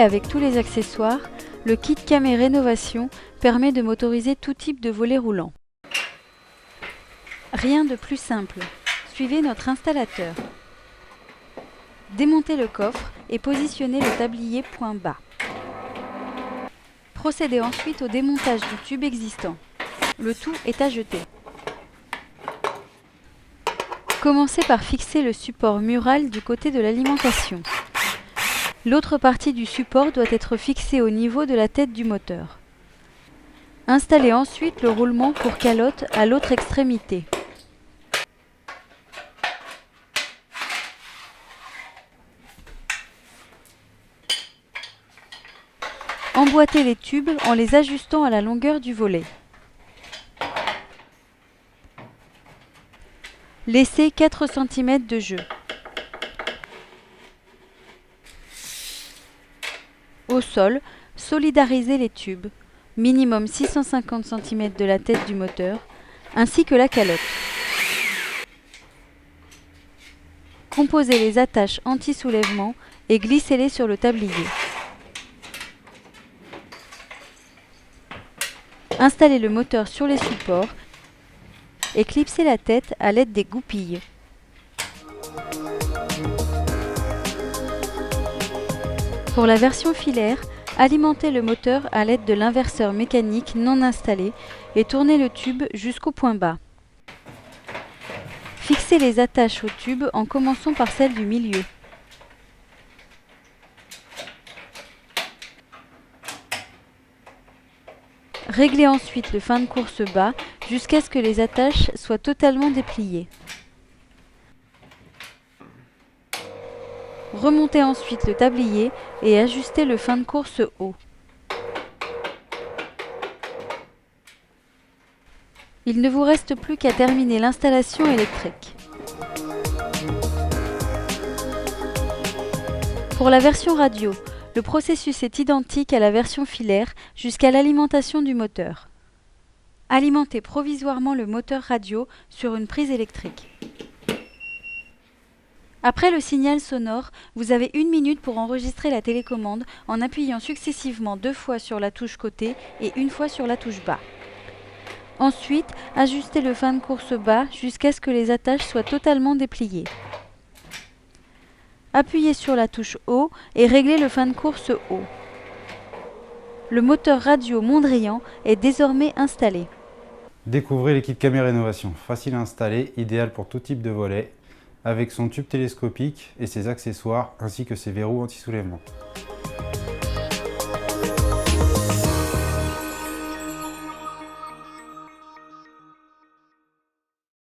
avec tous les accessoires, le kit Camé Rénovation permet de motoriser tout type de volet roulant. Rien de plus simple. Suivez notre installateur. Démontez le coffre et positionnez le tablier point bas. Procédez ensuite au démontage du tube existant. Le tout est à jeter. Commencez par fixer le support mural du côté de l'alimentation. L'autre partie du support doit être fixée au niveau de la tête du moteur. Installez ensuite le roulement pour calotte à l'autre extrémité. Emboîtez les tubes en les ajustant à la longueur du volet. Laissez 4 cm de jeu. Au sol, solidarisez les tubes, minimum 650 cm de la tête du moteur, ainsi que la calotte. Composez les attaches anti-soulèvement et glissez-les sur le tablier. Installez le moteur sur les supports et clipsez la tête à l'aide des goupilles. Pour la version filaire, alimentez le moteur à l'aide de l'inverseur mécanique non installé et tournez le tube jusqu'au point bas. Fixez les attaches au tube en commençant par celle du milieu. Réglez ensuite le fin de course bas jusqu'à ce que les attaches soient totalement dépliées. Remontez ensuite le tablier et ajustez le fin de course haut. Il ne vous reste plus qu'à terminer l'installation électrique. Pour la version radio, le processus est identique à la version filaire jusqu'à l'alimentation du moteur. Alimentez provisoirement le moteur radio sur une prise électrique. Après le signal sonore, vous avez 1 minute pour enregistrer la télécommande en appuyant successivement 2 fois sur la touche côté et 1 fois sur la touche bas. Ensuite, ajustez le fin de course bas jusqu'à ce que les attaches soient totalement dépliées. Appuyez sur la touche haut et réglez le fin de course haut. Le moteur radio Mondrian est désormais installé. Découvrez l'équipe Camé Rénovation, facile à installer, idéal pour tout type de volet, avec son tube télescopique et ses accessoires ainsi que ses verrous anti-soulèvement.